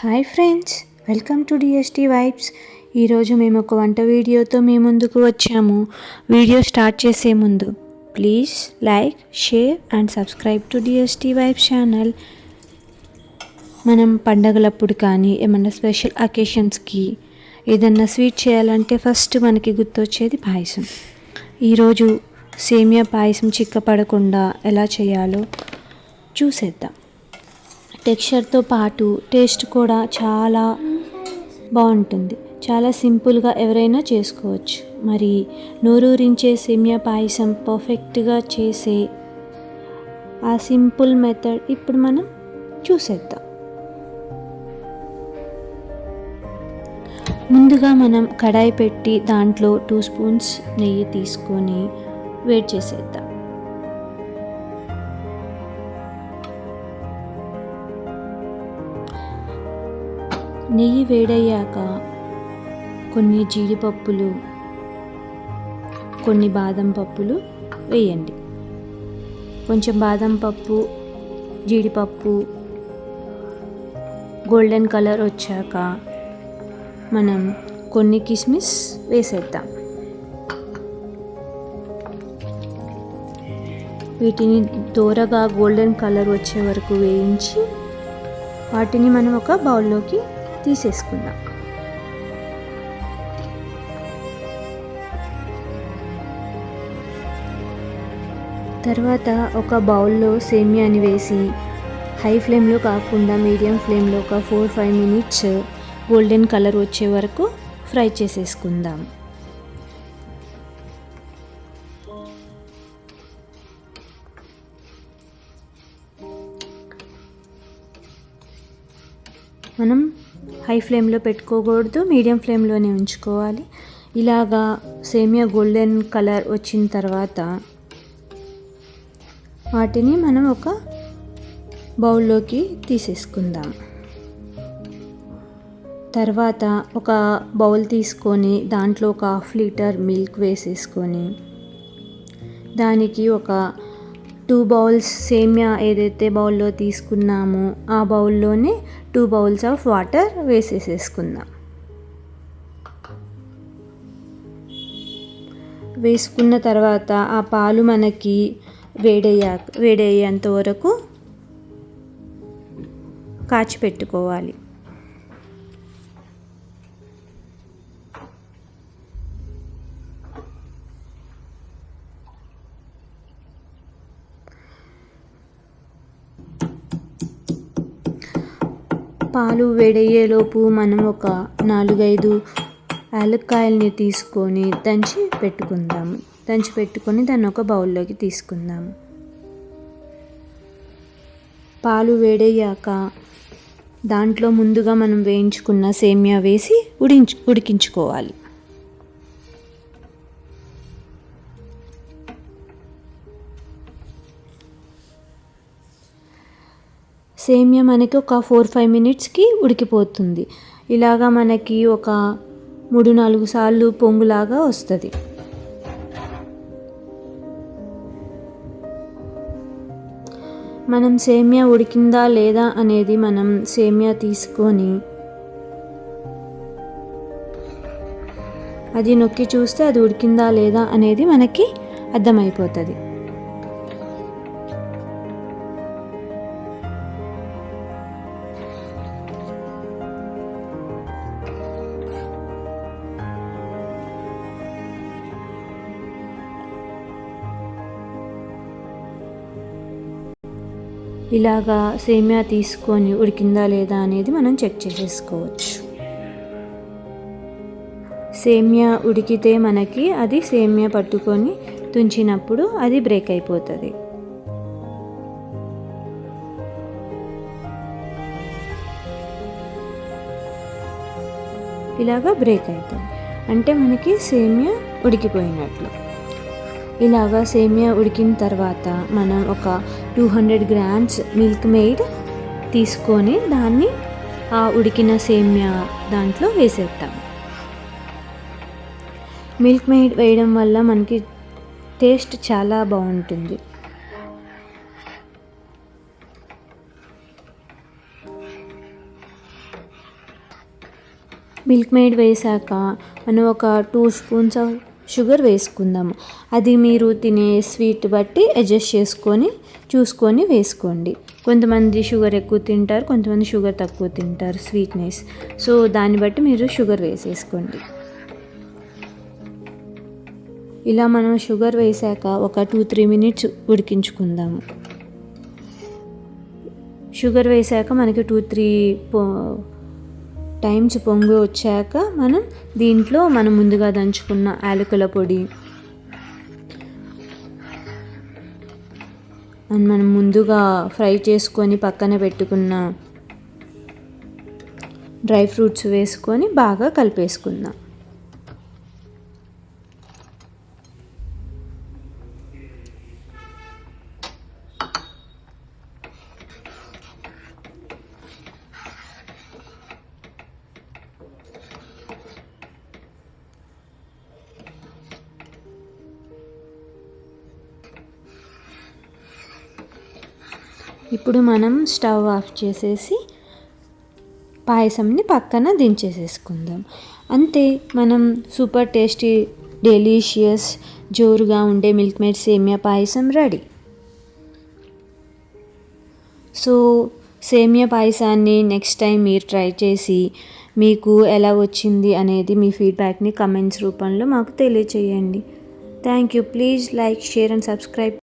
Hi friends, welcome to DST vibes. ఈరోజు మేము ఒక వంట వీడియోతో మీ ముందుకు వచ్చాము. వీడియో స్టార్ట్ చేసే ముందు please like, share and subscribe to DST vibes channel. మనం పండగలప్పుడు కానీ ఏమన్నా స్పెషల్ అకేషన్స్కి ఏదన్నా స్వీట్ చేయాలంటే ఫస్ట్ మనకి గుర్తొచ్చేది పాయసం. ఈరోజు సేమియా పాయసం చిక్కపడకుండా ఎలా చేయాలో చూసేద్దాం. టెక్స్చర్తో పాటు టేస్ట్ కూడా చాలా బాగుంటుంది. చాలా సింపుల్గా ఎవరైనా చేసుకోవచ్చు. మరి నోరూరించే సేమియా పాయసం పర్ఫెక్ట్గా చేసే ఆ సింపుల్ మెథడ్ ఇప్పుడు మనం చూసేద్దాం. ముందుగా మనం కడాయి పెట్టి దాంట్లో 2 స్పూన్స్ నెయ్యి తీసుకొని వేడి చేసేద్దాం. నెయ్యి వేడయ్యాక కొన్ని జీడిపప్పులు, కొన్ని బాదం పప్పులు వేయండి. కొంచెం బాదం పప్పు, జీడిపప్పు గోల్డెన్ కలర్ వచ్చాక మనం కొన్ని కిస్మిస్ వేసేద్దాం. వీటిని దోరగా గోల్డెన్ కలర్ వచ్చే వరకు వేయించి వాటిని మనం ఒక బౌల్లోకి తీసేసుకుందాం. తర్వాత ఒక బౌల్లో సేమియాని వేసి హై ఫ్లేమ్లో కాకుండా మీడియం ఫ్లేమ్లో ఒక 4-5 మినిట్స్ గోల్డెన్ కలర్ వచ్చే వరకు ఫ్రై చేసేసుకుందాం. మనం హై ఫ్లేమ్లో పెట్టుకోకూడదు, మీడియం ఫ్లేమ్లోనే ఉంచుకోవాలి. ఇలాగా సేమియా గోల్డెన్ కలర్ వచ్చిన తర్వాత వాటిని మనం ఒక బౌల్లోకి తీసేసుకుందాం. తర్వాత ఒక బౌల్ తీసుకొని దాంట్లో ఒక 1/2 లీటర్ మిల్క్ వేసేసుకొని దానికి ఒక 2 బౌల్స్ సేమియా ఏదైతే బౌల్లో తీసుకున్నామో ఆ బౌల్లోనే 2 బౌల్స్ ఆఫ్ వాటర్ వేసేసుకుందాం. వేసుకున్న తర్వాత ఆ పాలు మనకి వేడయ్యేంత వరకు కాచి పెట్టుకోవాలి. పాలు వేడయ్యేలోపు మనం ఒక 4-5 యాలక్కాయల్ని తీసుకొని దంచి పెట్టుకొని దాన్ని ఒక బౌల్లోకి తీసుకుందాము. పాలు వేడయ్యాక దాంట్లో ముందుగా మనం వేయించుకున్న సేమియా వేసి ఉడికించుకోవాలి. సేమియా మనకి ఒక 4-5 మినిట్స్కి ఉడికిపోతుంది. ఇలాగా మనకి ఒక 3-4 సార్లు పొంగులాగా వస్తుంది. మనం సేమియా ఉడికిందా లేదా అనేది మనం సేమియా తీసుకొని అది నొక్కి చూస్తే అది ఉడికిందా లేదా అనేది మనకి అర్థమైపోతుంది. ఇలాగా సేమియా తీసుకొని ఉడికిందా లేదా అనేది మనం చెక్ చేసేసుకోవచ్చు. సేమియా ఉడికితే మనకి అది సేమియా పట్టుకొని తుంచినప్పుడు అది బ్రేక్ అయిపోతుంది. ఇలాగా బ్రేక్ అవుతుంది అంటే మనకి సేమియా ఉడికిపోయినట్లు. ఇలాగా సేమియా ఉడికిన తర్వాత మనం ఒక 200 గ్రామ్స్ మిల్క్ మెయిడ్ తీసుకొని దాన్ని ఆ ఉడికిన సేమియా దాంట్లో వేసేద్దాం. మిల్క్ మెయిడ్ వేయడం వల్ల మనకి టేస్ట్ చాలా బాగుంటుంది. మిల్క్ మేడ్ వేసాక మనం ఒక 2 స్పూన్స్ ఆఫ్ షుగర్ వేసుకుందాము. అది మీరు తినే స్వీట్ బట్టి అడ్జస్ట్ చేసుకొని చూసుకొని వేసుకోండి. కొంతమంది షుగర్ ఎక్కువ తింటారు, కొంతమంది షుగర్ తక్కువ తింటారు స్వీట్నెస్. సో దాన్ని బట్టి మీరు షుగర్ వేసేసుకోండి. ఇలా మనం షుగర్ వేసాక ఒక 2-3 మినిట్స్ ఉడికించుకుందాము. షుగర్ వేసాక మనకి 2-3 టైమ్స్ పొంగు వచ్చాక దీంట్లో మనం ముందుగా దంచుకున్న యాలకుల పొడి అండ్ మనం ముందుగా ఫ్రై చేసుకొని పక్కన పెట్టుకున్న డ్రై ఫ్రూట్స్ వేసుకొని బాగా కలిపేసుకుందాం. ఇప్పుడు మనం స్టవ్ ఆఫ్ చేసేసి పాయసంని పక్కన దించేసేసుకుందాం. అంతే, మనం సూపర్ టేస్టీ డెలీషియస్ జోరుగా ఉండే మిల్క్ మేడ్ సేమియా పాయసం రెడీ. సో సేమియా పాయసాన్ని నెక్స్ట్ టైం మీరు ట్రై చేసి మీకు ఎలా వచ్చింది అనేది మీ ఫీడ్బ్యాక్ని కమెంట్స్ రూపంలో మాకు తెలియచేయండి. Thank you. Please like, share and subscribe.